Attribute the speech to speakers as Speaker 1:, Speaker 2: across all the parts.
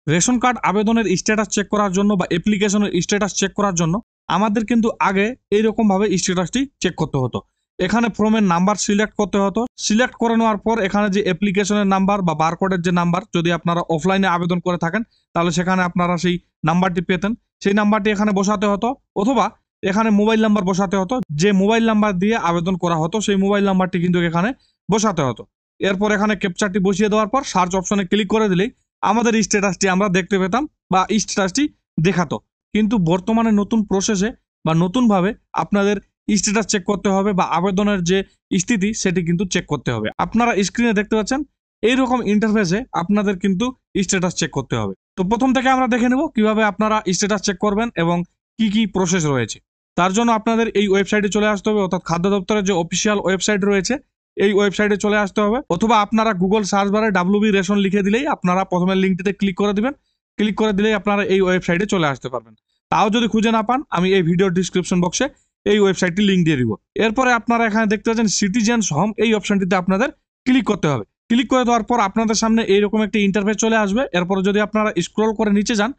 Speaker 1: Ration card আবেদনের status check করার জন্য বা অ্যাপ্লিকেশনের স্ট্যাটাস চেক করার জন্য আমাদের কিন্তু আগে এইরকম ভাবে স্ট্যাটাসটি চেক করতে হতো। এখানে ফর্মের নাম্বার সিলেক্ট করতে হতো। সিলেক্ট করে নেওয়ার পর এখানে যে অ্যাপ্লিকেশনের নাম্বার বা বারকোডের যে নাম্বার, যদি আপনারা অফলাইনে আবেদন করে থাকেন তাহলে সেখানে আপনারা সেই নাম্বারটি পেতেন। সেই নাম্বারটি এখানে বসাতে হতো, অথবা এখানে মোবাইল নাম্বার বসাতে হতো। যে মোবাইল নাম্বার দিয়ে আবেদন করা হতো সেই মোবাইল নাম্বারটি কিন্তু এখানে বসাতে হতো। এরপর এখানে ক্যাপচারটি বসিয়ে দেওয়ার পর সার্চ অপশনে ক্লিক করে দিলেই আমাদের স্ট্যাটাসটি আমরা দেখতে পেতাম বা স্ট্যাটাসটি দেখাতো। কিন্তু বর্তমানে নতুন প্রসেসে বা নতুনভাবে আপনাদের স্ট্যাটাস চেক করতে হবে বা আবেদনের যে স্থিতি সেটি কিন্তু চেক করতে হবে। আপনারা স্ক্রিনে দেখতে পাচ্ছেন এইরকম ইন্টারফেসে আপনাদের কিন্তু স্ট্যাটাস চেক করতে হবে। তো প্রথম থেকে আমরা দেখে নেব কিভাবে আপনারা স্ট্যাটাস চেক করবেন এবং কি কি প্রসেস রয়েছে। তার জন্য আপনাদের এই ওয়েবসাইটে চলে আসতে হবে, অর্থাৎ খাদ্য দপ্তরের যে অফিসিয়াল ওয়েবসাইট রয়েছে এই ওয়েবসাইটে চলে আসতে হবে, অথবা আপনারা গুগল সার্চ বারে WB রেশন লিখে দিলেই আপনারা প্রথমের লিঙ্কটিতে ক্লিক করে দিবেন। ক্লিক করে দিলেই আপনারা এই ওয়েবসাইটে চলে আসতে পারবেন। তাও যদি খুঁজে না পান, আমি এই ভিডিওর ডিসক্রিপশন বক্সে এই ওয়েবসাইটটি লিঙ্ক দিয়ে দিব। এরপরে আপনারা এখানে দেখতে পাচ্ছেন সিটিজেন্স হোম, এই অপশনটিতে আপনাদের ক্লিক করতে হবে। ক্লিক করে দেওয়ার পর আপনাদের সামনে এইরকম একটি ইন্টারফেস চলে আসবে। এরপরে যদি আপনারা স্ক্রল করে নিচে যান,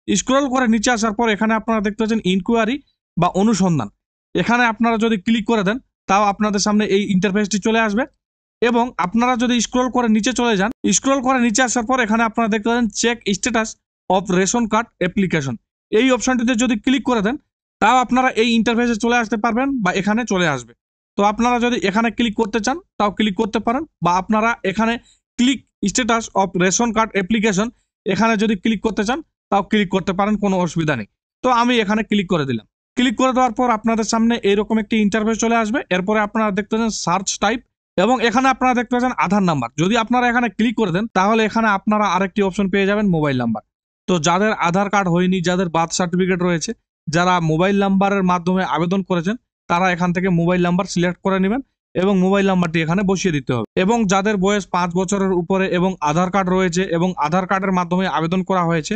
Speaker 1: স্ক্রল করে নিচে আসার পর এখানে আপনারা দেখতে পাচ্ছেন ইনকোয়ারি বা অনুসন্ধান। এখানে আপনারা যদি ক্লিক করে দেন তাও আপনাদের সামনে এই ইন্টারফেসটি চলে আসবে। এবং আপনারা যদি স্ক্রল করে নিচে চলে যান, স্ক্রল করে নিচে আসার পর এখানে আপনারা দেখতে পাচ্ছেন check status of ration card application, এই অপশনটিতে যদি ক্লিক করে দেন তাও আপনারা এই ইন্টারফেসে চলে আসতে পারবেন বা এখানে চলে আসবে। তো আপনারা যদি এখানে ক্লিক করতে চান তাও ক্লিক করতে পারেন, বা আপনারা এখানে click status of ration card application এখানে যদি ক্লিক করতে চান তাও ক্লিক করতে পারেন, কোনো অসুবিধা নেই। তো আমি এখানে ক্লিক করে দিলাম। ক্লিক করে দেওয়ার পর আপনাদের সামনে এইরকম একটি ইন্টারফেস চলে আসবে। এরপরে আপনারা দেখতে পাচ্ছেন সার্চ টাইপ, এবং এখানে আপনারা দেখতে পাচ্ছেন আধার নাম্বার। যদি আপনারা এখানে ক্লিক করে দেন তাহলে এখানে আপনারা আরেকটি অপশন পেয়ে যাবেন মোবাইল নাম্বার। তো যাদের আধার কার্ড হয়নি, যাদের বার্থ সার্টিফিকেট রয়েছে, যারা মোবাইল নাম্বারের মাধ্যমে আবেদন করেছেন তারা এখান থেকে মোবাইল নাম্বার সিলেক্ট করে নেবেন এবং মোবাইল নাম্বারটি এখানে বসিয়ে দিতে হবে। এবং যাদের বয়স 5 বছরের উপরে এবং আধার কার্ড রয়েছে এবং আধার কার্ডের মাধ্যমে আবেদন করা হয়েছে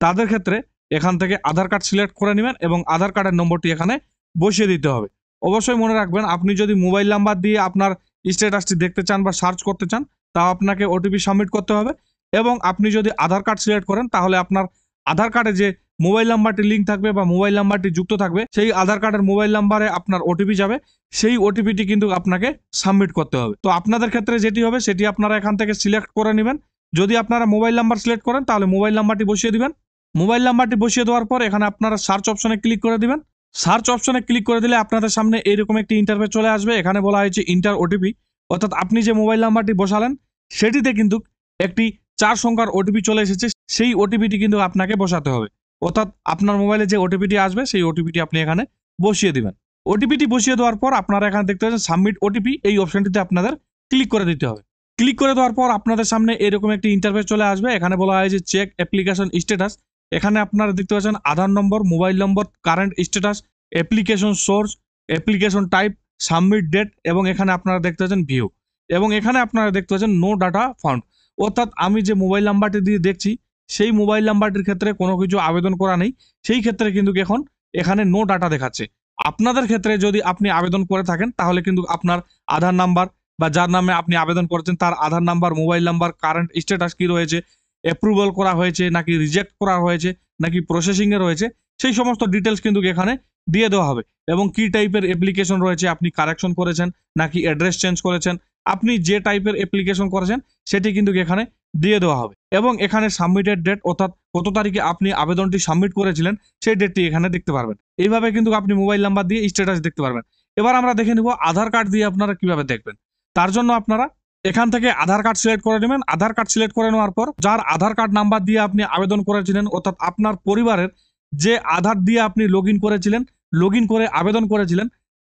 Speaker 1: তাদের ক্ষেত্রে এখান থেকে আধার কার্ড সিলেক্ট করে নেবেন এবং আধার কার্ডের নম্বরটি এখানে বসিয়ে দিতে হবে। অবশ্যই মনে রাখবেন, আপনি যদি মোবাইল নাম্বার দিয়ে আপনার স্ট্যাটাসটি দেখতে চান বা সার্চ করতে চান তাও আপনাকে ওটিপি সাবমিট করতে হবে। এবং আপনি যদি আধার কার্ড সিলেক্ট করেন তাহলে আপনার আধার কার্ডে যে মোবাইল নাম্বারটি লিঙ্ক থাকবে বা মোবাইল নাম্বারটি যুক্ত থাকবে সেই আধার কার্ডের মোবাইল নাম্বারে আপনার ওটিপি যাবে, সেই ওটিপিটি কিন্তু আপনাকে সাবমিট করতে হবে। তো আপনাদের ক্ষেত্রে যেটি হবে সেটি আপনারা এখান থেকে সিলেক্ট করে নেবেন। যদি আপনারা মোবাইল নাম্বার সিলেক্ট করেন তাহলে মোবাইল নাম্বারটি বসিয়ে দিবেন। মোবাইল নাম্বারটি বসিয়ে দেওয়ার পর এখানে আপনারা সার্চ অপশনে ক্লিক করে দিবেন। সার্চ অপশনে ক্লিক করে দিলে আপনাদের সামনে এইরকম একটি ইন্টারফেস চলে আসবে। এখানে বলা হয়েছে ইন্টার ওটিপি, অর্থাৎ আপনি যে মোবাইল নাম্বারটি বসালেন সেটিতে কিন্তু একটি 4 সংখ্যার ওটিপি চলে এসেছে, সেই ওটিপিটি কিন্তু আপনাকে বসাতে হবে। অর্থাৎ আপনার মোবাইলে যে ওটিপিটি আসবে সেই ওটিপিটি আপনি এখানে বসিয়ে দিবেন। ওটিপিটি বসিয়ে দেওয়ার পর আপনারা এখানে দেখতে পাচ্ছেন সাবমিট ওটিপি, এই অপশনটিতে আপনাদের ক্লিক করে দিতে হবে। ক্লিক করে দেওয়ার পর আপনাদের সামনে এরকম একটি ইন্টারফেস চলে আসবে। এখানে বলা হয়েছে চেক অ্যাপ্লিকেশন স্ট্যাটাস। এখানে আপনারা দেখতে পাচ্ছেন Aadhaar number, mobile number, current status, application source, application type, submit date, এবং এখানে আপনারা দেখতে পাচ্ছেন ভিউ, এবং এখানে আপনারা দেখতে পাচ্ছেন নো ডাটা ফাউন্ড। অর্থাৎ আমি যে মোবাইল নাম্বারটি দিয়ে দেখছি সেই মোবাইল নাম্বারটির ক্ষেত্রে কোনো কিছু আবেদন করা নেই, সেই ক্ষেত্রে কিন্তু এখন এখানে নো ডাটা দেখাচ্ছে। আপনাদের ক্ষেত্রে যদি আপনি আবেদন করে থাকেন তাহলে কিন্তু আপনার আধার নাম্বার বা যার নামে আপনি আবেদন করেছেন তার Aadhaar number, mobile number, current status কি রয়েছে, অ্যাপ্রুভাল করা হয়েছে নাকি রিজেক্ট করা হয়েছে নাকি প্রসেসিংয়ে রয়েছে, সেই সমস্ত ডিটেলস কিন্তু এখানে দিয়ে দেওয়া হবে। এবং কি টাইপের অ্যাপ্লিকেশন রয়েছে, আপনি কারেকশন করেছেন নাকি অ্যাড্রেস চেঞ্জ করেছেন, আপনি যে টাইপের অ্যাপ্লিকেশন করেছেন সেটি কিন্তু এখানে দিয়ে দেওয়া হবে। এবং এখানে সাবমিটেড ডেট, অর্থাৎ কত তারিখে আপনি আবেদনটি সাবমিট করেছিলেন সেই ডেটটি এখানে দেখতে পারবেন। এইভাবে কিন্তু আপনি মোবাইল নাম্বার দিয়ে স্ট্যাটাস দেখতে পারবেন। এবার আমরা দেখে নিব আধার কার্ড দিয়ে আপনারা কিভাবে দেখবেন। তার জন্য আপনারা এখান থেকে আধার কার্ড সিলেক্ট করে নেবেন। আধার কার্ড সিলেক্ট করে নেওয়ার পর যার আধার কার্ড নাম্বার দিয়ে আপনি আবেদন করেছিলেন, অর্থাৎ আপনার পরিবারের যে আধার দিয়ে আপনি লগ ইন করে আবেদন করেছিলেন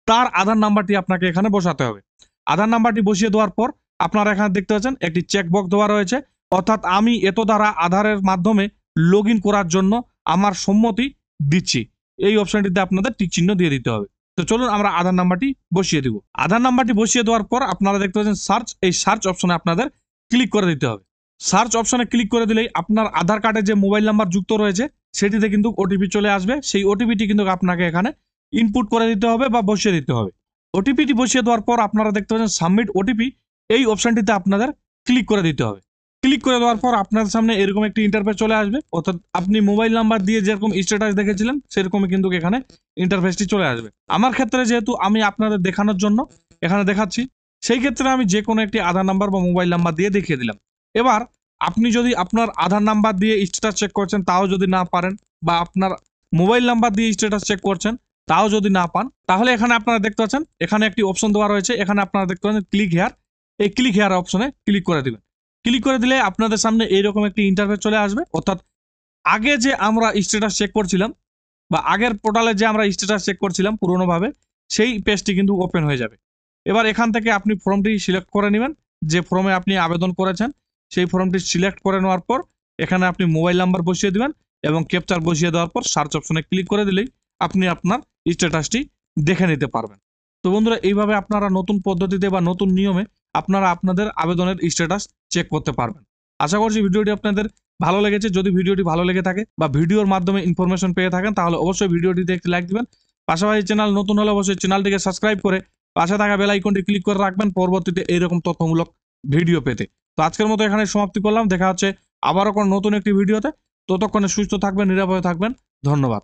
Speaker 1: তার আধার নাম্বারটি আপনাকে এখানে বসাতে হবে। আধার নাম্বারটি বসিয়ে দেওয়ার পর আপনারা এখানে দেখতে পাচ্ছেন একটি চেকবক্স দেওয়া রয়েছে, অর্থাৎ আমি এত দ্বারা আধারের মাধ্যমে লগ ইন করার জন্য আমার সম্মতি দিচ্ছি, এই অপশনটিতে আপনাদের টিক চিহ্ন দিয়ে দিতে হবে। তো চলুন আমরা আধার নাম্বারটি বসিয়ে দিব। আধার নাম্বারটি বসিয়ে দেওয়ার পর আপনারা দেখতে পাচ্ছেন সার্চ, এই সার্চ অপশনে আপনাদের ক্লিক করে দিতে হবে। সার্চ অপশনে ক্লিক করে দিলেই আপনার আধার কার্ডে যে মোবাইল নাম্বার যুক্ত রয়েছে সেটিতে কিন্তু ওটিপি চলে আসবে। সেই ওটিপিটি কিন্তু আপনাকে এখানে ইনপুট করে দিতে হবে বা বসিয়ে দিতে হবে। ওটিপিটি বসিয়ে দেওয়ার পর আপনারা দেখতে পাচ্ছেন সাবমিট ওটিপি, এই অপশনটিতে আপনাদের ক্লিক করে দিতে হবে। ক্লিক করে দেওয়ার পর আপনার সামনে এরকম একটি ইন্টারফেস চলে আসবে, অর্থাৎ আপনি মোবাইল নাম্বার দিয়ে যেরকম স্ট্যাটাস দেখেছিলেন সেরকমই কিন্তু এখানে ইন্টারফেসটি চলে আসবে। আমার ক্ষেত্রে যেহেতু আমি আপনাদের দেখানোর জন্য এখানে দেখাচ্ছি, সেই ক্ষেত্রে আমি যে কোনো একটি আধার নাম্বার বা মোবাইল নাম্বার দিয়ে দেখিয়ে দিলাম। এবার আপনি যদি আপনার আধার নাম্বার দিয়ে স্ট্যাটাস চেক করছেন তাও যদি না পারেন, বা আপনার মোবাইল নাম্বার দিয়ে স্ট্যাটাস চেক করছেন তাও যদি না পান, তাহলে এখানে আপনারা দেখতে পাচ্ছেন এখানে একটি অপশন দেওয়া রয়েছে, এখানে আপনারা দেখতে পাচ্ছেন ক্লিক হেয়ার। এই ক্লিক হেয়ার অপশনে ক্লিক করে দিবেন। ক্লিক করে দিলে আপনাদের সামনে এইরকম একটি ইন্টারফেস চলে আসবে, অর্থাৎ আগে যে আমরা স্ট্যাটাস চেক করছিলাম বা আগের পোর্টালে যে আমরা স্ট্যাটাস চেক করছিলাম পুরোনোভাবে, সেই পেজটি কিন্তু ওপেন হয়ে যাবে। এবার এখান থেকে আপনি ফর্মটি সিলেক্ট করে নেবেন, যে ফর্মে আপনি আবেদন করেছেন সেই ফর্মটি সিলেক্ট করে নেওয়ার পর এখানে আপনি মোবাইল নাম্বার বসিয়ে দিবেন এবং ক্যাপচার বসিয়ে দেওয়ার পর সার্চ অপশনে ক্লিক করে দিলেই আপনি আপনার স্ট্যাটাসটি দেখে নিতে পারবেন। তো বন্ধুরা, এইভাবে আপনারা নতুন পদ্ধতিতে বা নতুন নিয়মে আপনারা আপনাদের আবেদনের স্ট্যাটাস চেক করতে পারবেন। আশা করছি ভিডিওটি আপনাদের ভালো লেগেছে। যদি ভিডিওটি ভালো লেগে থাকে বা ভিডিওর মাধ্যমে ইনফরমেশন পেয়ে থাকেন তাহলে অবশ্যই ভিডিওটিতে একটি লাইক দিবেন। পাশাপাশি চ্যানেল নতুন হলে অবশ্যই চ্যানেলটিকে সাবস্ক্রাইব করে পাশে থাকা বেল আইকনটি ক্লিক করে রাখবেন পরবর্তীতে এইরকম তথ্যমূলক ভিডিও পেতে। তো আজকের মতো এখানে সমাপ্তি করলাম, দেখা হচ্ছে আবারও কোনো নতুন একটি ভিডিওতে। ততক্ষণে সুস্থ থাকবেন, নিরাপদে থাকবেন। ধন্যবাদ।